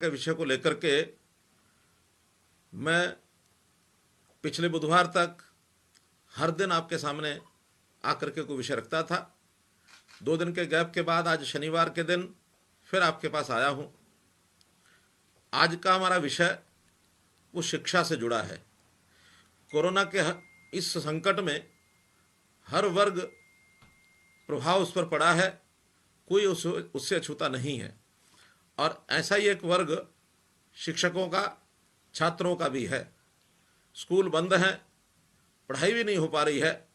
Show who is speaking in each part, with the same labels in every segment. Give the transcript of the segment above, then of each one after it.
Speaker 1: के विषय को लेकर के मैं पिछले बुधवार तक हर दिन आपके सामने आकर के कोई विषय रखता था। 2 दिन के गैप के बाद आज शनिवार के दिन फिर आपके पास आया हूँ। आज का हमारा विषय वो शिक्षा से जुड़ा है। कोरोना के इस संकट में हर वर्ग प्रभाव उस पर पड़ा है, कोई उससे अछूता नहीं है। और ऐसा ही एक वर्ग शिक्षकों का, छात्रों का भी है। स्कूल बंद हैं, पढ़ाई भी नहीं हो पा रही है,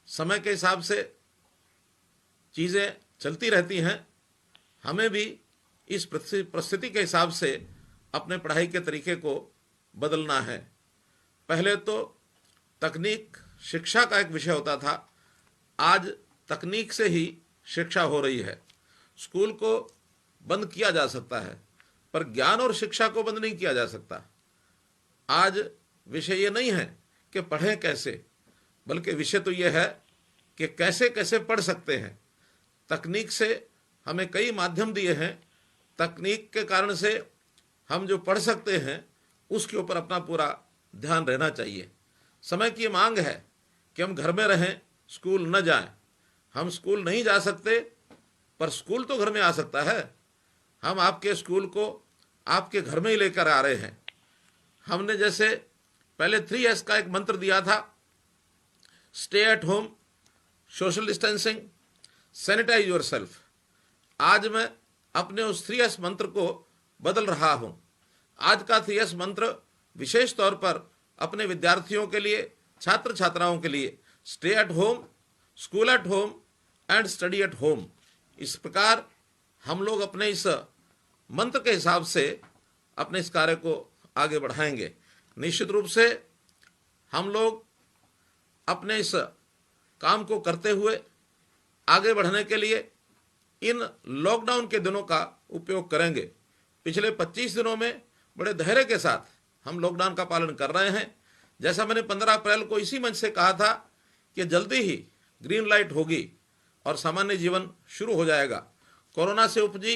Speaker 1: समय के हिसाब से चीज़ें चलती रहती हैं। हमें भी इस परिस्थिति के हिसाब से अपने पढ़ाई के तरीके को बदलना है। पहले तो तकनीक शिक्षा का एक विषय होता था, आज तकनीक से ही शिक्षा हो रही है। स्कूल को बंद किया जा सकता है पर ज्ञान और शिक्षा को बंद नहीं किया जा सकता। आज विषय ये नहीं है कि पढ़ें कैसे, बल्कि विषय तो ये है कि कैसे कैसे पढ़ सकते हैं। तकनीक से हमें कई माध्यम दिए हैं, तकनीक के कारण से हम जो पढ़ सकते हैं उसके ऊपर अपना पूरा ध्यान रहना चाहिए। समय की मांग है कि हम घर में रहें, स्कूल न जाएं। हम स्कूल नहीं जा सकते पर स्कूल तो घर में आ सकता है। हम आपके स्कूल को आपके घर में ही लेकर आ रहे हैं। हमने जैसे पहले 3S का एक मंत्र दिया था, stay at home, social distancing, sanitize yourself. आज मैं अपने उस 3S मंत्र को बदल रहा हूं। आज का 3S मंत्र विशेष तौर पर अपने विद्यार्थियों के लिए, छात्र छात्राओं के लिए, stay at home, school at home and study at home. इस प्रकार हम लोग अपने इस मंत्र के हिसाब से अपने इस कार्य को आगे बढ़ाएंगे। निश्चित रूप से हम लोग अपने इस काम को करते हुए आगे बढ़ने के लिए इन लॉकडाउन के दिनों का उपयोग करेंगे। पिछले 25 दिनों में बड़े धैर्य के साथ हम लॉकडाउन का पालन कर रहे हैं। जैसा मैंने 15 अप्रैल को इसी मंच से कहा था कि जल्दी ही ग्रीन लाइट होगी और सामान्य जीवन शुरू हो जाएगा। कोरोना से उपजी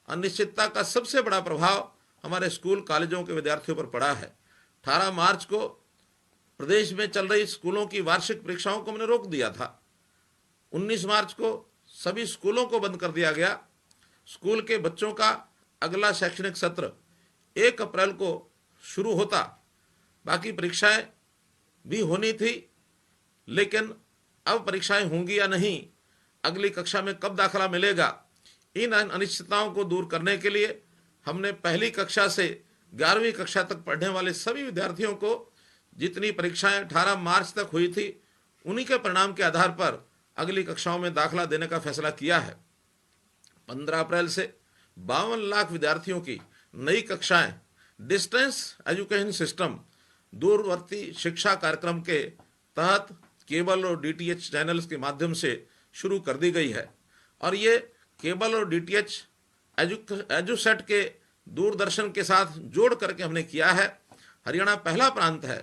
Speaker 1: अनिश्चितता का सबसे बड़ा प्रभाव हमारे स्कूल कॉलेजों के विद्यार्थियों पर पड़ा है। 18 मार्च को प्रदेश में चल रही स्कूलों की वार्षिक परीक्षाओं को मैंने रोक दिया था। 19 मार्च को सभी स्कूलों को बंद कर दिया गया। स्कूल के बच्चों का अगला शैक्षणिक सत्र 1 अप्रैल को शुरू होता। बाकी परीक्षाएं भी होनी थी, लेकिन अब परीक्षाएं होंगी या नहीं, अगली कक्षा में कब दाखिला मिलेगा, इन अनिश्चितताओं को दूर करने के लिए हमने पहली कक्षा से 11वीं कक्षा तक पढ़ने वाले सभी विद्यार्थियों को जितनी परीक्षाएं 18 मार्च तक हुई थी उन्हीं के परिणाम के आधार पर अगली कक्षाओं में दाखिला देने का फैसला किया है। 15 अप्रैल से 52 लाख विद्यार्थियों की नई कक्षाएं डिस्टेंस एजुकेशन सिस्टम, दूरवर्ती शिक्षा कार्यक्रम के तहत केबल और DTH चैनल्स के माध्यम से शुरू कर दी गई है। और ये केबल और DTH एजुसेट के दूरदर्शन के साथ जोड़ करके हमने किया है। हरियाणा पहला प्रांत है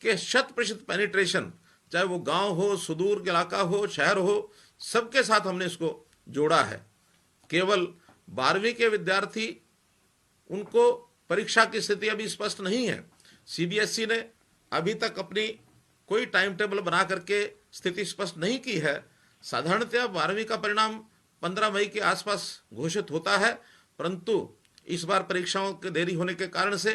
Speaker 1: कि 100% पेनिट्रेशन, चाहे वो गांव हो, सुदूर इलाका हो, शहर हो, सबके साथ हमने इसको जोड़ा है। केवल 12वीं के विद्यार्थी, उनको परीक्षा की स्थिति अभी स्पष्ट नहीं है। CBSE ने अभी तक अपनी कोई टाइम टेबल बना करके स्थिति स्पष्ट नहीं की है। साधारणतः 12वीं का परिणाम 15 मई के आसपास घोषित होता है, परंतु इस बार परीक्षाओं के देरी होने के कारण से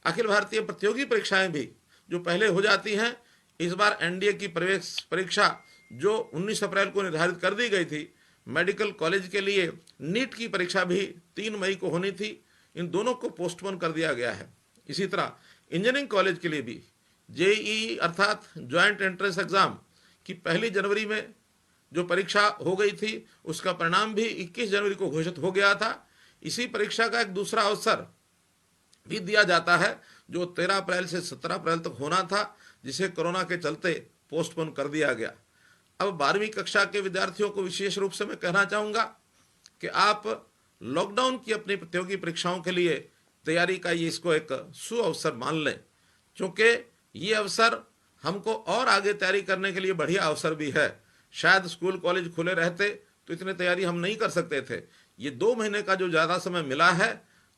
Speaker 1: अखिल भारतीय प्रतियोगी परीक्षाएं भी जो पहले हो जाती हैं, इस बार NDA की प्रवेश परीक्षा जो 19 अप्रैल को निर्धारित कर दी गई थी, मेडिकल कॉलेज के लिए नीट की परीक्षा भी 3 मई को होनी थी, इन दोनों को पोस्टपोन कर दिया गया है। इसी तरह इंजीनियरिंग कॉलेज के लिए भी JEE अर्थात ज्वाइंट एंट्रेंस एग्जाम की 1 जनवरी में जो परीक्षा हो गई थी, उसका परिणाम भी 21 जनवरी को घोषित हो गया था। इसी परीक्षा का एक दूसरा अवसर भी दिया जाता है जो 13 अप्रैल से 17 अप्रैल तक होना था, जिसे कोरोना के चलते पोस्टपोन कर दिया गया। अब 12वीं कक्षा के विद्यार्थियों को विशेष रूप से मैं कहना चाहूँगा कि आप लॉकडाउन की अपनी प्रतियोगी परीक्षाओं के लिए तैयारी का ये इसको एक सुअवसर मान लें, क्योंकि ये अवसर हमको और आगे तैयारी करने के लिए बढ़िया अवसर भी है। शायद स्कूल कॉलेज खुले रहते तो इतनी तैयारी हम नहीं कर सकते थे। ये 2 महीने का जो ज़्यादा समय मिला है,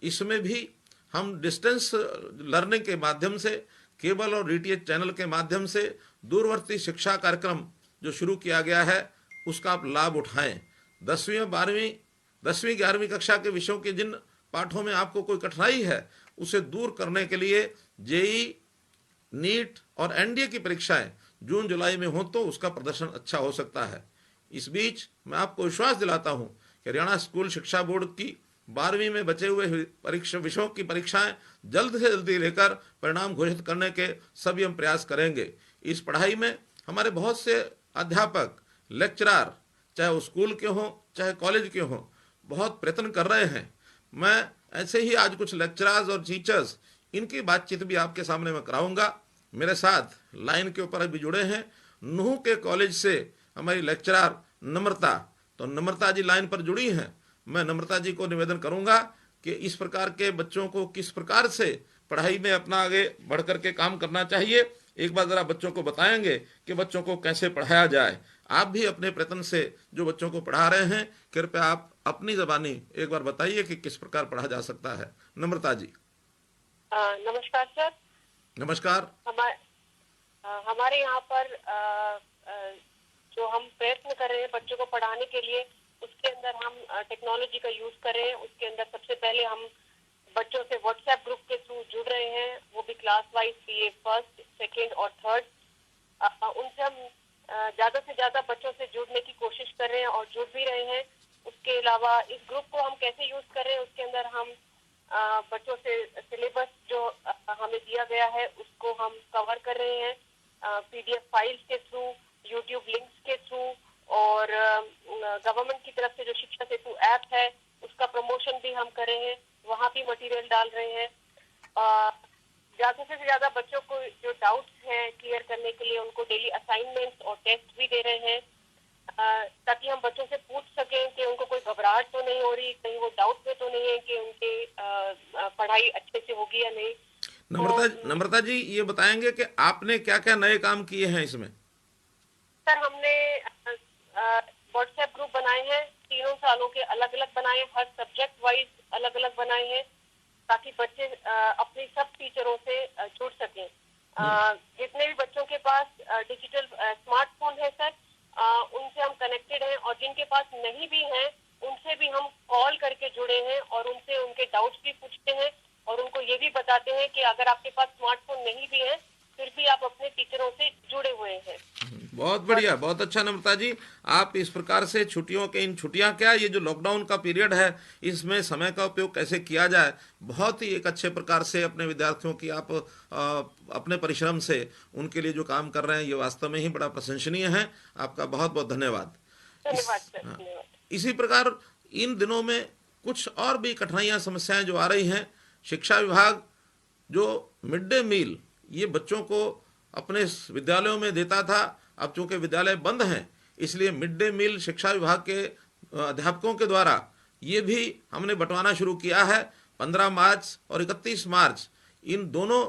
Speaker 1: इसमें भी हम डिस्टेंस लर्निंग के माध्यम से, केबल और डीटीएच चैनल के माध्यम से दूरवर्ती शिक्षा कार्यक्रम जो शुरू किया गया है उसका आप लाभ उठाएं। 10वीं 11वीं कक्षा के विषयों के जिन पाठों में आपको कोई कठिनाई है उसे दूर करने के लिए जेई, नीट और एनडीए की परीक्षाएं जून जुलाई में हो तो उसका प्रदर्शन अच्छा हो सकता है। इस बीच मैं आपको विश्वास दिलाता हूं कि हरियाणा स्कूल शिक्षा बोर्ड की 12वीं में बचे हुए विषयों की परीक्षाएं जल्द से जल्दी लेकर परिणाम घोषित करने के सभी हम प्रयास करेंगे। इस पढ़ाई में हमारे बहुत से अध्यापक, लेक्चरार, चाहे वो स्कूल के हों चाहे कॉलेज के हों, बहुत प्रयत्न कर रहे हैं। मैं ऐसे ही आज कुछ लेक्चरर्स और टीचर्स इनकी बातचीत भी आपके सामने मैं कराऊंगा। मेरे साथ लाइन के ऊपर अभी जुड़े हैं नूह के कॉलेज से हमारी लेक्चरर नम्रता। तो नम्रता जी लाइन पर जुड़ी हैं। मैं नम्रता जी को निवेदन करूंगा कि इस प्रकार के बच्चों को किस प्रकार से पढ़ाई में अपना आगे बढ़ करके काम करना चाहिए, एक बार जरा बच्चों को बताएंगे कि बच्चों को कैसे पढ़ाया जाए। आप भी अपने प्रयत्न से जो बच्चों को पढ़ा रहे हैं, कृपया आप अपनी जबानी एक बार बताइए कि किस प्रकार पढ़ा जा सकता है। नम्रता जी।
Speaker 2: नमस्कार सर।
Speaker 1: नमस्कार।
Speaker 2: हमारे यहाँ पर जो हम प्रयत्न कर रहे हैं बच्चों को पढ़ाने के लिए, उसके अंदर हम टेक्नोलॉजी का यूज कर रहे हैं। उसके अंदर सबसे पहले हम बच्चों से व्हाट्सएप ग्रुप के थ्रू जुड़ रहे हैं, वो भी class wise, BA first, second और थर्ड। उनसे हम ज्यादा से ज्यादा बच्चों से जुड़ने की कोशिश कर रहे हैं और जुड़ भी रहे हैं। उसके अलावा इस ग्रुप को हम कैसे यूज कर रहे हैं, उसके अंदर हम बच्चों से सिलेबस जो हमें दिया गया है उसको हम कवर कर रहे हैं, पीडीएफ फाइल्स के थ्रू, यूट्यूब लिंक्स के थ्रू, और गवर्नमेंट की तरफ से जो शिक्षा सेतु ऐप है उसका प्रमोशन भी हम कर रहे हैं, वहाँ भी मटेरियल डाल रहे हैं। ज्यादा से ज्यादा बच्चों को जो डाउट्स हैं क्लियर करने के लिए उनको डेली असाइनमेंट्स और टेस्ट भी दे रहे हैं, ताकि हम बच्चों से पूछ सकें कि उनको कोई घबराहट तो नहीं हो रही, कहीं वो डाउट में तो नहीं है कि उनकी पढ़ाई अच्छे से होगी या नहीं।
Speaker 1: नम्रता जी, ये बताएंगे कि आपने क्या क्या नए काम किए हैं इसमें?
Speaker 2: सर, हमने व्हाट्सएप ग्रुप बनाए हैं, 3 सालों के अलग अलग बनाए, हर सब्जेक्ट वाइज अलग अलग बनाए हैं, ताकि बच्चे अपने सब टीचरों से जुड़ सकें। जितने भी बच्चों के पास डिजिटल स्मार्टफोन है सर, उनसे हम कनेक्टेड हैं, और जिनके पास नहीं भी हैं उनसे भी हम कॉल करके जुड़े हैं और उनसे उनके डाउट्स भी पूछते हैं और उनको ये भी बताते हैं कि अगर आपके पास स्मार्टफोन नहीं भी है फिर भी आप अपने टीचरों से जुड़े हुए हैं।
Speaker 1: बहुत बढ़िया, बहुत अच्छा नम्रता जी। आप इस प्रकार से छुट्टियां क्या, ये जो लॉकडाउन का पीरियड है इसमें समय का उपयोग कैसे किया जाए, बहुत ही एक अच्छे प्रकार से अपने विद्यार्थियों की आप अपने परिश्रम से उनके लिए जो काम कर रहे हैं ये वास्तव में ही बड़ा प्रशंसनीय है। आपका बहुत बहुत धन्यवाद। इसी प्रकार इन दिनों में कुछ और भी कठिनाइयां, समस्याएं जो आ रही हैं। शिक्षा विभाग जो मिड डे मील ये बच्चों को अपने विद्यालयों में देता था, अब चूंकि विद्यालय बंद हैं इसलिए मिड डे मील शिक्षा विभाग के अध्यापकों के द्वारा ये भी हमने बंटवाना शुरू किया है। 15 मार्च और 31 मार्च इन दोनों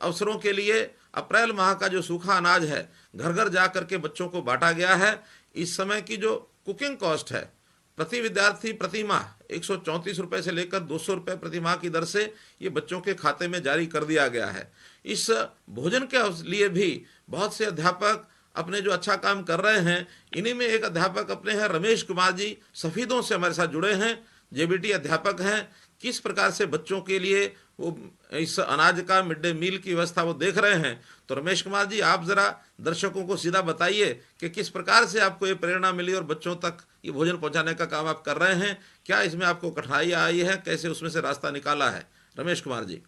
Speaker 1: अवसरों के लिए अप्रैल माह का जो सूखा अनाज है घर घर जा करके बच्चों को बांटा गया है। इस समय की जो कुकिंग कॉस्ट है प्रति विद्यार्थी प्रति माह 134 रुपये से लेकर 200 रुपये प्रति माह की दर से ये बच्चों के खाते में जारी कर दिया गया है। इस भोजन के लिए भी बहुत से अध्यापक अपने जो अच्छा काम कर रहे हैं, इन्हीं में एक अध्यापक अपने हैं रमेश कुमार जी, सफीदों से हमारे साथ जुड़े हैं, जेबीटी अध्यापक हैं। किस प्रकार से बच्चों के लिए वो इस अनाज का मिड डे मील की व्यवस्था वो देख रहे हैं। तो रमेश कुमार जी, आप जरा दर्शकों को सीधा बताइए कि किस प्रकार से आपको ये प्रेरणा मिली और बच्चों तक ये भोजन पहुंचाने का काम आप कर रहे हैं, क्या इसमें आपको कठिनाई आई है, कैसे उसमें से रास्ता निकाला है? रमेश कुमार जी।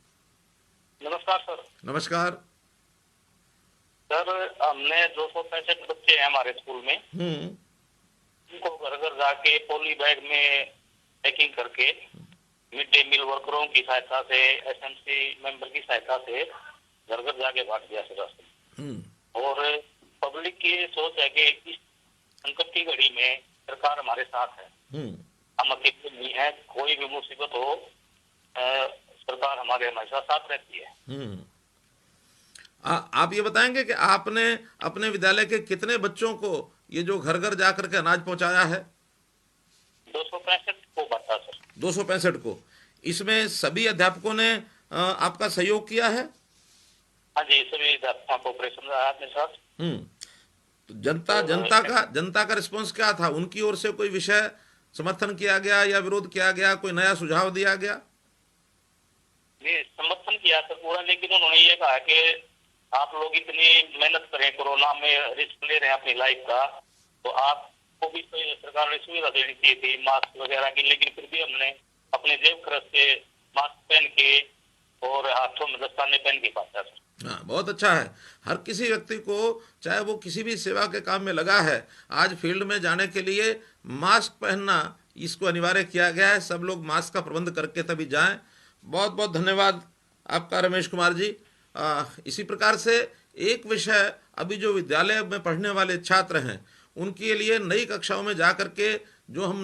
Speaker 3: नमस्कार सर।
Speaker 1: नमस्कार
Speaker 3: सर, हमने 265 बच्चे हैं हमारे स्कूल में, उनको घर घर जाके पॉली बैग में पैकिंग करके मिड डे मील वर्करों की सहायता से, एसएमसी मेंबर की सहायता से घर घर जाके बांट दिया सर। और पब्लिक की सोच है कि इस संकट की घड़ी में सरकार हमारे साथ है, हम अकेले नहीं है, कोई भी मुसीबत हो सरकार हमारे हमेशा साथ रहती है।
Speaker 1: आप ये बताएंगे कि आपने अपने विद्यालय के कितने बच्चों को ये जो घर घर जाकर के अनाज पहुंचाया है?
Speaker 3: 265 को बांटा सर।
Speaker 1: 265 को। इसमें सभी अध्यापकों ने आपका सहयोग किया है?
Speaker 3: हाँ जी, सभी अध्यापकों का ऑपरेशन रहा है अपने साथ।
Speaker 1: तो जनता का रिस्पांस क्या था? उनकी ओर से कोई विषय समर्थन किया गया या विरोध किया गया, कोई नया सुझाव दिया गया?
Speaker 3: ये समर्थन किया था पूरा, लेकिन उन्होंने ये कहा कि आप लोग इतनी मेहनत करें, कोरोना में रिस्क ले रहे हैं अपनी लाइफ का, तो आपको भी तो सरकार ने सुविधा देनी चाहिए थी मास्क वगैरह की, लेकिन फिर भी हमने अपने जेब खर्च से मास्क पहन के और हाथों में दस्ताने पहन के पाता था।
Speaker 1: हाँ, बहुत अच्छा है। हर किसी व्यक्ति को, चाहे वो किसी भी सेवा के काम में लगा है, आज फील्ड में जाने के लिए मास्क पहनना इसको अनिवार्य किया गया है। सब लोग मास्क का प्रबंध करके तभी जाएं। बहुत बहुत धन्यवाद आपका रमेश कुमार जी। इसी प्रकार से एक विषय अभी जो विद्यालय में पढ़ने वाले छात्र हैं उनके लिए नई कक्षाओं में जा कर के जो हम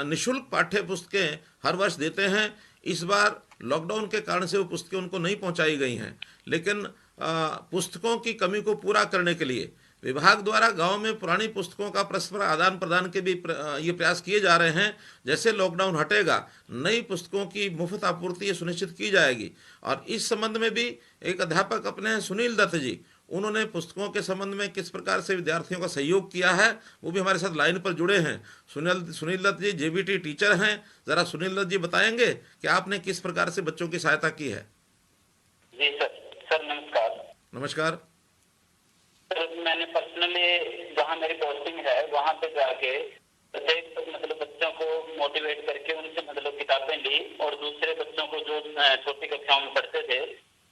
Speaker 1: निःशुल्क पाठ्य पुस्तकें हर वर्ष देते हैं, इस बार लॉकडाउन के कारण से वो पुस्तकें उनको नहीं पहुंचाई गई हैं, लेकिन पुस्तकों की कमी को पूरा करने के लिए विभाग द्वारा गांव में पुरानी पुस्तकों का परस्पर आदान प्रदान के भी ये प्रयास किए जा रहे हैं। जैसे लॉकडाउन हटेगा, नई पुस्तकों की मुफ्त आपूर्ति सुनिश्चित की जाएगी। और इस संबंध में भी एक अध्यापक अपने हैं, सुनील दत्त जी, उन्होंने पुस्तकों के संबंध में किस प्रकार से विद्यार्थियों का सहयोग किया है वो भी हमारे साथ लाइन पर जुड़े हैं। सुनील दत्त जी जेबीटी टीचर हैं। ज़रा सुनील दत्त जी बताएंगे कि आपने किस प्रकार से बच्चों की सहायता की है?
Speaker 3: जी सर नमस्कार।
Speaker 1: नमस्कार
Speaker 3: सर, मैंने पर्सनली जहाँ मेरी पोस्टिंग है वहाँ पे जाके प्रत्येक मतलब बच्चों को मोटिवेट करके उनसे मतलब किताबें ली, और दूसरे बच्चों को जो छोटी कक्षाओं में पढ़ते थे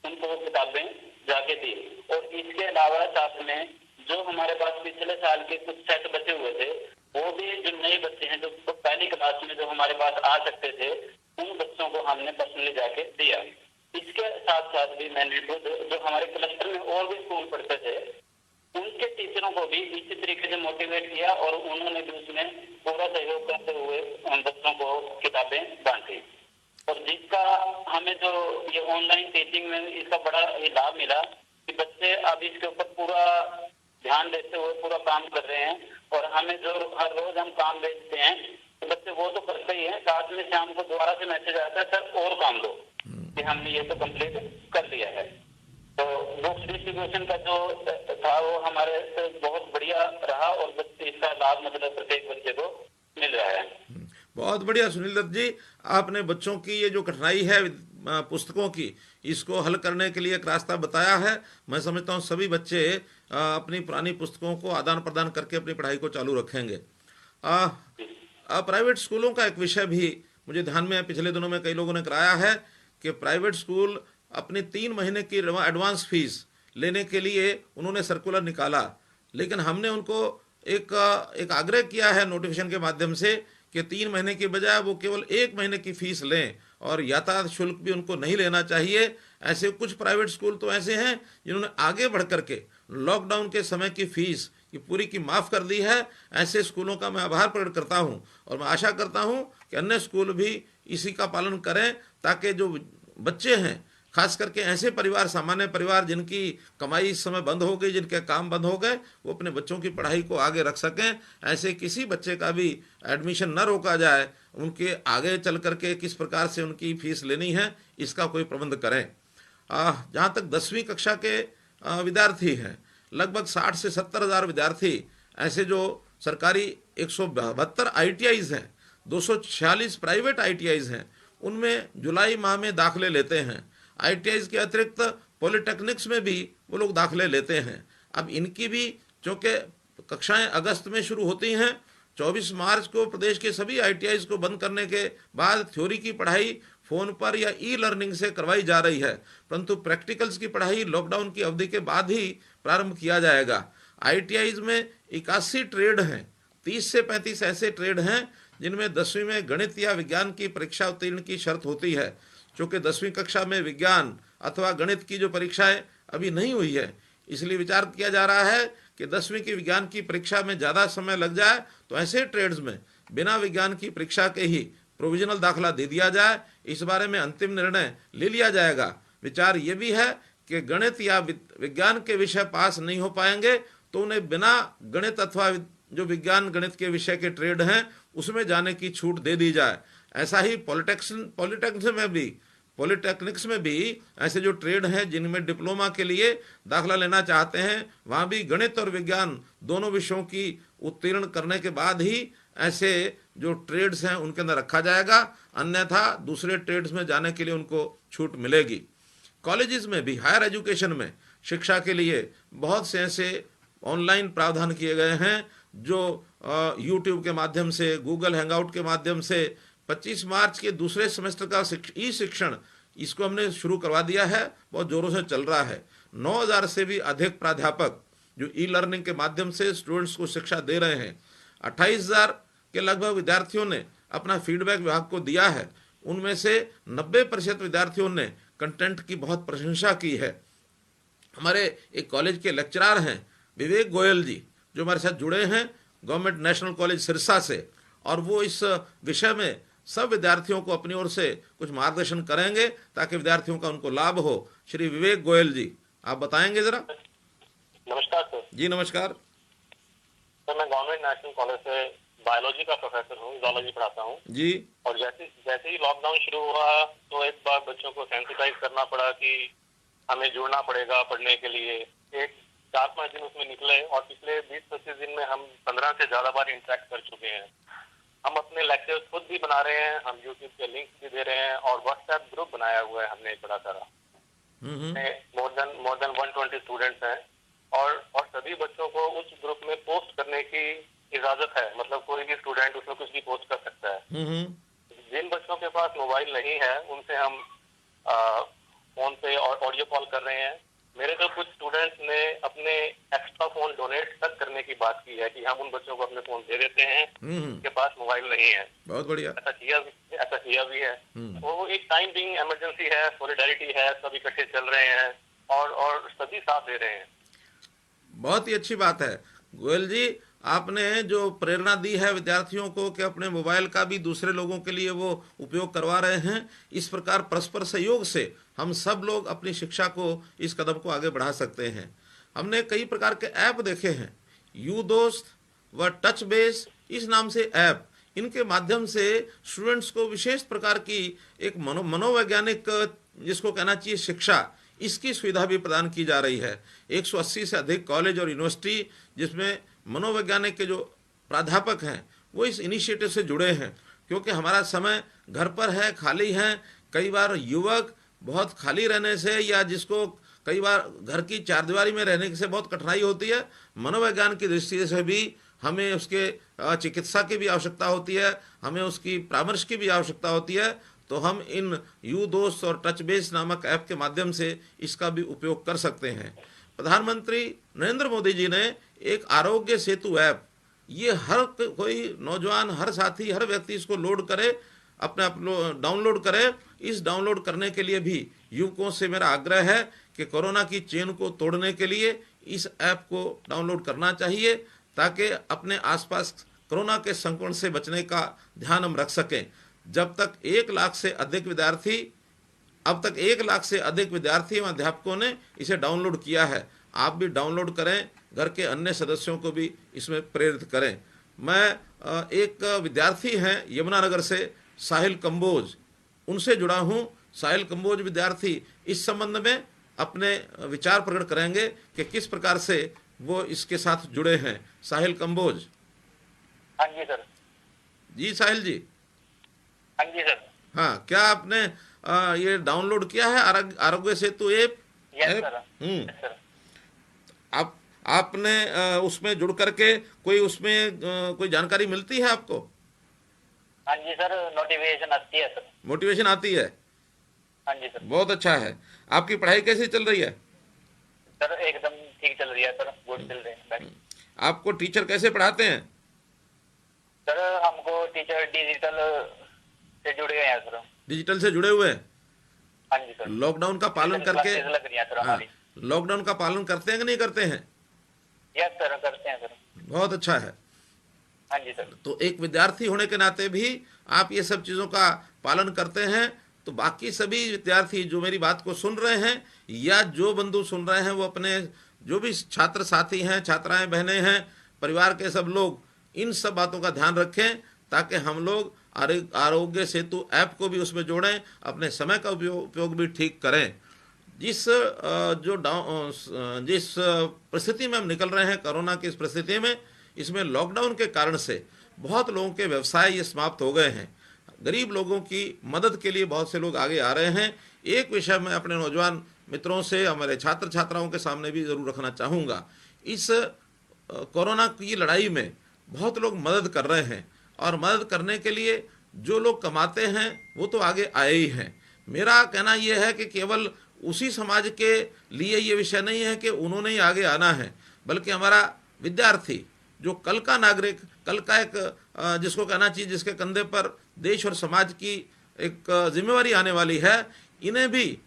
Speaker 3: उनको वो किताबें जाके दी। और इसके अलावा साथ में जो हमारे पास पिछले साल के कुछ सेट बचे हुए थे, वो भी जो नए बच्चे हैं जो पहली क्लास में जो हमारे पास आ सकते थे, उन बच्चों को हमने पर्सनली जाके दिया। इसके साथ साथ भी मैंने खुद जो हमारे क्लस्टर में और भी स्कूल पढ़ते थे उनके टीचरों को भी इसी तरीके से मोटिवेट किया, और उन्होंने भी उसमें पूरा सहयोग करते हुए उन बच्चों को किताबें बांटी। और जिसका हमें जो ये ऑनलाइन टीचिंग में इसका बड़ा ये लाभ मिला कि बच्चे अब इसके ऊपर पूरा ध्यान देते हुए पूरा काम कर रहे हैं। और हमें जो हर रोज हम काम भेजते हैं तो बच्चे वो तो करते ही हैं, साथ में शाम को दोबारा से मैसेज आता है, सर और काम दो, कि हमने ये तो कंप्लीट कर लिया है। तो बुक्स डिस्ट्रीब्यूशन का जो था वो हमारे से बहुत बढ़िया रहा, और बच्चे इसका लाभ मतलब प्रत्येक बच्चे को मिल रहा है।
Speaker 1: बहुत बढ़िया सुनील दत्त जी, आपने बच्चों की ये जो कठिनाई है पुस्तकों की, इसको हल करने के लिए एक रास्ता बताया है। मैं समझता हूँ सभी बच्चे अपनी पुरानी पुस्तकों को आदान प्रदान करके अपनी पढ़ाई को चालू रखेंगे। प्राइवेट स्कूलों का एक विषय भी मुझे ध्यान में पिछले दिनों में कई लोगों ने कराया है कि प्राइवेट स्कूल अपनी 3 महीने की एडवांस फीस लेने के लिए उन्होंने सर्कुलर निकाला, लेकिन हमने उनको एक आग्रह किया है नोटिफिकेशन के माध्यम से कि 3 महीने के बजाय वो केवल 1 महीने की फीस लें, और यातायात शुल्क भी उनको नहीं लेना चाहिए। ऐसे कुछ प्राइवेट स्कूल तो ऐसे हैं जिन्होंने आगे बढ़ करके लॉकडाउन के समय की फीस ये पूरी की माफ़ कर दी है। ऐसे स्कूलों का मैं आभार प्रकट करता हूं, और मैं आशा करता हूं कि अन्य स्कूल भी इसी का पालन करें, ताकि जो बच्चे हैं, खास करके ऐसे परिवार, सामान्य परिवार जिनकी कमाई इस समय बंद हो गई, जिनके काम बंद हो गए, वो अपने बच्चों की पढ़ाई को आगे रख सकें। ऐसे किसी बच्चे का भी एडमिशन न रोका जाए, उनके आगे चल करके किस प्रकार से उनकी फीस लेनी है इसका कोई प्रबंध करें। जहाँ तक 10वीं कक्षा के विद्यार्थी हैं, लगभग 60 से 70 हज़ार विद्यार्थी ऐसे जो सरकारी 172 ITIs हैं, 246 प्राइवेट ITIs हैं, उनमें जुलाई माह में दाखिले लेते हैं। ITIs के अतिरिक्त पॉलिटेक्निक्स में भी वो लोग दाखिले लेते हैं। अब इनकी भी चूँकि कक्षाएं अगस्त में शुरू होती हैं, 24 मार्च को प्रदेश के सभी ITIs को बंद करने के बाद थ्योरी की पढ़ाई फ़ोन पर या ई-लर्निंग से करवाई जा रही है, परंतु प्रैक्टिकल्स की पढ़ाई लॉकडाउन की अवधि के बाद ही प्रारंभ किया जाएगा। ITIs में 81 ट्रेड हैं, 30 से 35 ऐसे ट्रेड हैं जिनमें 10वीं में गणित या विज्ञान की परीक्षा उत्तीर्ण की शर्त होती है। चूँकि 10वीं कक्षा में विज्ञान अथवा गणित की जो परीक्षाएं अभी नहीं हुई है, इसलिए विचार किया जा रहा है कि 10वीं की विज्ञान की परीक्षा में ज़्यादा समय लग जाए तो ऐसे ट्रेड्स में बिना विज्ञान की परीक्षा के ही प्रोविजनल दाखला दे दिया जाए। इस बारे में अंतिम निर्णय ले लिया जाएगा। विचार ये भी है कि गणित या विज्ञान के विषय पास नहीं हो पाएंगे तो उन्हें बिना गणित अथवा जो विज्ञान गणित के विषय के ट्रेड हैं उसमें जाने की छूट दे दी जाए। ऐसा ही पॉलिटेक्निक्स में भी ऐसे जो ट्रेड हैं जिनमें डिप्लोमा के लिए दाखला लेना चाहते हैं, वहाँ भी गणित और विज्ञान दोनों विषयों की उत्तीर्ण करने के बाद ही ऐसे जो ट्रेड्स हैं उनके अंदर रखा जाएगा, अन्यथा दूसरे ट्रेड्स में जाने के लिए उनको छूट मिलेगी। कॉलेजेस में भी, हायर एजुकेशन में शिक्षा के लिए बहुत से ऐसे ऑनलाइन प्रावधान किए गए हैं जो यूट्यूब के माध्यम से, गूगल हैंगआउट के माध्यम से 25 मार्च के दूसरे सेमेस्टर का ई शिक्षण इसको हमने शुरू करवा दिया है, बहुत जोरों से चल रहा है। 9000 से भी अधिक प्राध्यापक जो ई लर्निंग के माध्यम से स्टूडेंट्स को शिक्षा दे रहे हैं। 28,000 के लगभग विद्यार्थियों ने अपना फीडबैक विभाग को दिया है, उनमें से 90% विद्यार्थियों ने कंटेंट की बहुत प्रशंसा की है। हमारे एक कॉलेज के लेक्चरर हैं विवेक गोयल जी, जो हमारे साथ जुड़े हैं गवर्नमेंट नेशनल कॉलेज सिरसा से, और वो इस विषय में सब विद्यार्थियों को अपनी ओर से कुछ मार्गदर्शन करेंगे ताकि विद्यार्थियों का उनको लाभ हो। श्री विवेक गोयल जी, आप बताएंगे जरा।
Speaker 3: नमस्कार सर।
Speaker 1: जी नमस्कार
Speaker 3: सर, मैं गवर्नमेंट नेशनल कॉलेज से बायोलॉजी का प्रोफेसर हूँ, जूलॉजी पढ़ाता हूँ
Speaker 1: जी।
Speaker 3: और जैसे ही लॉकडाउन शुरू हुआ तो एक बार बच्चों को सेंसिटाइज करना पड़ा कि हमें जुड़ना पड़ेगा पढ़ने के लिए। एक 4-5 दिन उसमें निकले और पिछले 20-25 दिन में हम 15 से ज्यादा बार इंटरेक्ट कर चुके हैं। हम अपने लेक्चर्स खुद भी बना रहे हैं, हम यूट्यूब के लिंक भी दे रहे हैं और व्हाट्सएप ग्रुप बनाया हुआ है हमने बड़ा सारा। मोर देन 120 स्टूडेंट्स हैं और सभी बच्चों को उस ग्रुप में पोस्ट करने की इजाजत है, मतलब कोई भी स्टूडेंट उसमें कुछ भी पोस्ट कर सकता है। जिन बच्चों के पास मोबाइल नहीं है उनसे हम फोन पे और ऑडियो कॉल कर रहे हैं। मेरे तो कुछ स्टूडेंट्स ने अपने एक्स्ट्रा फोन डोनेट तक करने की बात की है कि हम उन बच्चों को अपने फोन दे देते हैं उनके पास मोबाइल नहीं है।
Speaker 1: बहुत बढ़िया।
Speaker 3: ऐसा किया भी है। वो एक टाइम बिंग इमरजेंसी है, सॉलिडारिटी है, सब इकट्ठे चल रहे हैं और सभी साथ दे रहे हैं।
Speaker 1: बहुत ही अच्छी बात है गोयल जी, आपने जो प्रेरणा दी है विद्यार्थियों को कि अपने मोबाइल का भी दूसरे लोगों के लिए वो उपयोग करवा रहे हैं। इस प्रकार परस्पर सहयोग से हम सब लोग अपनी शिक्षा को, इस कदम को आगे बढ़ा सकते हैं। हमने कई प्रकार के ऐप देखे हैं, यू दोस्त व टच बेस इस नाम से ऐप, इनके माध्यम से स्टूडेंट्स को विशेष प्रकार की एक मनोवैज्ञानिक, जिसको कहना चाहिए शिक्षा, इसकी सुविधा भी प्रदान की जा रही है। 180 से अधिक कॉलेज और यूनिवर्सिटी जिसमें मनोवैज्ञानिक के जो प्राध्यापक हैं वो इस इनिशिएटिव से जुड़े हैं, क्योंकि हमारा समय घर पर है, खाली है। कई बार युवक बहुत खाली रहने से या जिसको कई बार घर की चारदीवारी में रहने से बहुत कठिनाई होती है, मनोविज्ञान की दृष्टि से भी हमें उसके चिकित्सा की भी आवश्यकता होती है, हमें उसकी परामर्श की भी आवश्यकता होती है। तो हम इन यू दोस्त और टच बेस नामक ऐप के माध्यम से इसका भी उपयोग कर सकते हैं। प्रधानमंत्री नरेंद्र मोदी जी ने एक आरोग्य सेतु ऐप, ये हर कोई नौजवान, हर साथी, हर व्यक्ति इसको लोड करे, अपने आप डाउनलोड करे। इस डाउनलोड करने के लिए भी युवकों से मेरा आग्रह है कि कोरोना की चेन को तोड़ने के लिए इस ऐप को डाउनलोड करना चाहिए, ताकि अपने आसपास कोरोना के संक्रमण से बचने का ध्यान हम रख सकें। जब तक 1 लाख से अधिक विद्यार्थी, अब तक 1 लाख से अधिक विद्यार्थी एवं अध्यापकों ने इसे डाउनलोड किया है। आप भी डाउनलोड करें, घर के अन्य सदस्यों को भी इसमें प्रेरित करें। मैं एक विद्यार्थी हैं यमुनानगर से, साहिल कंबोज, उनसे जुड़ा हूं। साहिल कंबोज विद्यार्थी इस संबंध में अपने विचार प्रकट करेंगे कि किस प्रकार से वो इसके साथ जुड़े हैं। साहिल कंबोज।
Speaker 3: हाँ जी सर।
Speaker 1: जी साहिल जी।
Speaker 3: हाँ जी सर।
Speaker 1: हाँ, क्या आपने ये डाउनलोड किया है Aarogya Setu app?
Speaker 3: Yes sir.
Speaker 1: आपने उसमें जुड़ करके कोई उसमें कोई जानकारी मिलती है आपको?
Speaker 3: हाँ जी सर, नोटिफिकेशन आती है सर।
Speaker 1: मोटिवेशन आती है?
Speaker 3: हाँ जी सर।
Speaker 1: बहुत अच्छा है। आपकी पढ़ाई कैसी चल रही है?
Speaker 3: सर एकदम ठीक चल रही है सर, गुड चल रही है।
Speaker 1: आपको टीचर कैसे पढ़ाते हैं?
Speaker 3: सर हमको टीचर डिजिटल से जुड़े हुए हैं सर।
Speaker 1: डिजिटल से जुड़े हुए हैं?
Speaker 3: हाँ जी सर।
Speaker 1: लॉकडाउन का पालन करके
Speaker 3: लग रही है सर हमारी।
Speaker 1: लॉकडाउन का पालन करते हैं कि नहीं करते हैं?
Speaker 3: यस सर, करते हैं सर।
Speaker 1: बहुत अच्छा है।
Speaker 3: हाँ जी सर।
Speaker 1: तो एक विद्यार्थी होने के नाते भी आप ये सब चीज़ों का पालन करते हैं, तो बाकी सभी विद्यार्थी जो मेरी बात को सुन रहे हैं या जो बंधु सुन रहे हैं, वो अपने जो भी छात्र साथी हैं, छात्राएं, बहनें हैं, परिवार के सब लोग इन सब बातों का ध्यान रखें, ताकि हम लोग आरोग्य सेतु ऐप को भी उसमें जोड़ें, अपने समय का उपयोग भी ठीक करें। जिस जिस परिस्थिति में हम निकल रहे हैं कोरोना की इस परिस्थिति में, इसमें लॉकडाउन के कारण से बहुत लोगों के व्यवसाय ये समाप्त हो गए हैं। गरीब लोगों की मदद के लिए बहुत से लोग आगे आ रहे हैं। एक विषय मैं अपने नौजवान मित्रों से, हमारे छात्र छात्राओं के सामने भी ज़रूर रखना चाहूँगा। इस कोरोना की लड़ाई में बहुत लोग मदद कर रहे हैं, और मदद करने के लिए जो लोग कमाते हैं वो तो आगे आए ही हैं। मेरा कहना यह है कि केवल उसी समाज के लिए ये विषय नहीं है कि उन्होंने ही आगे आना है, बल्कि हमारा विद्यार्थी जो कल का नागरिक, कल का एक जिसको कहना चाहिए जिसके कंधे पर देश और समाज की एक जिम्मेवारी आने वाली है, इन्हें भी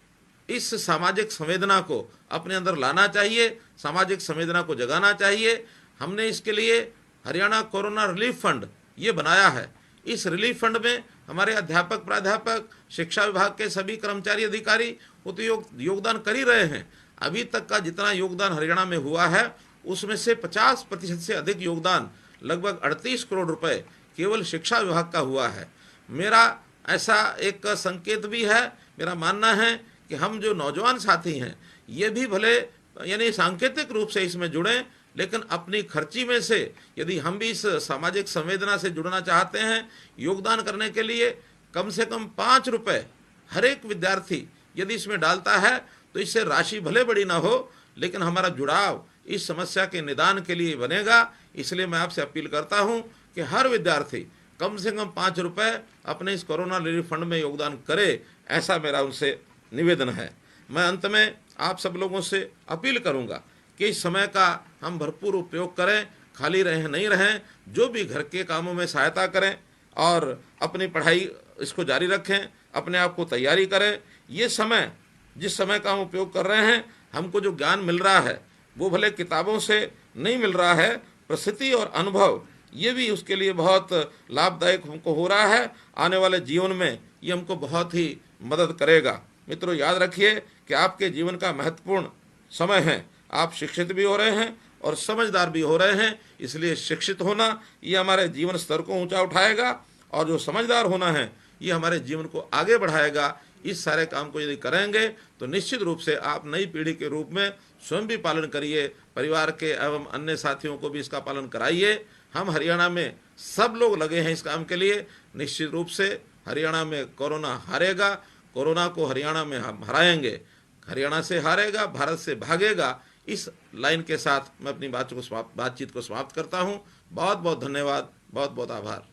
Speaker 1: इस सामाजिक संवेदना को अपने अंदर लाना चाहिए, सामाजिक संवेदना को जगाना चाहिए। हमने इसके लिए हरियाणा कोरोना रिलीफ फंड ये बनाया है। इस रिलीफ फंड में हमारे अध्यापक, प्राध्यापक, शिक्षा विभाग के सभी कर्मचारी, अधिकारी वो तो योगदान कर ही रहे हैं। अभी तक का जितना योगदान हरियाणा में हुआ है उसमें से 50% से अधिक योगदान, लगभग 38 करोड़ रुपए केवल शिक्षा विभाग का हुआ है। मेरा ऐसा एक संकेत भी है, मेरा मानना है कि हम जो नौजवान साथी हैं ये भी भले यानी सांकेतिक रूप से इसमें जुड़ें, लेकिन अपनी खर्ची में से यदि हम भी इस सामाजिक संवेदना से जुड़ना चाहते हैं, योगदान करने के लिए कम से कम 5 रुपये हर एक विद्यार्थी यदि इसमें डालता है तो इससे राशि भले बड़ी ना हो, लेकिन हमारा जुड़ाव इस समस्या के निदान के लिए बनेगा। इसलिए मैं आपसे अपील करता हूं कि हर विद्यार्थी कम से कम 5 रुपये अपने इस कोरोना रिलीफ फंड में योगदान करे, ऐसा मेरा उनसे निवेदन है। मैं अंत में आप सब लोगों से अपील करूंगा कि इस समय का हम भरपूर उपयोग करें, खाली रहें नहीं रहें, जो भी घर के कामों में सहायता करें और अपनी पढ़ाई इसको जारी रखें, अपने आप को तैयारी करें। ये समय, जिस समय का हम उपयोग कर रहे हैं, हमको जो ज्ञान मिल रहा है वो भले किताबों से नहीं मिल रहा है, परिस्थिति और अनुभव ये भी उसके लिए बहुत लाभदायक हमको हो रहा है। आने वाले जीवन में ये हमको बहुत ही मदद करेगा। मित्रों, याद रखिए कि आपके जीवन का महत्वपूर्ण समय है। आप शिक्षित भी हो रहे हैं और समझदार भी हो रहे हैं, इसलिए शिक्षित होना ये हमारे जीवन स्तर को ऊंचा उठाएगा, और जो समझदार होना है ये हमारे जीवन को आगे बढ़ाएगा। इस सारे काम को यदि करेंगे तो निश्चित रूप से आप नई पीढ़ी के रूप में स्वयं भी पालन करिए, परिवार के एवं अन्य साथियों को भी इसका पालन कराइए। हम हरियाणा में सब लोग लगे हैं इस काम के लिए। निश्चित रूप से हरियाणा में कोरोना हारेगा, कोरोना को हरियाणा में हम हराएंगे। हरियाणा से हारेगा, भारत से भागेगा। इस लाइन के साथ मैं अपनी बातचीत को समाप्त करता हूँ। बहुत बहुत धन्यवाद, बहुत बहुत आभार।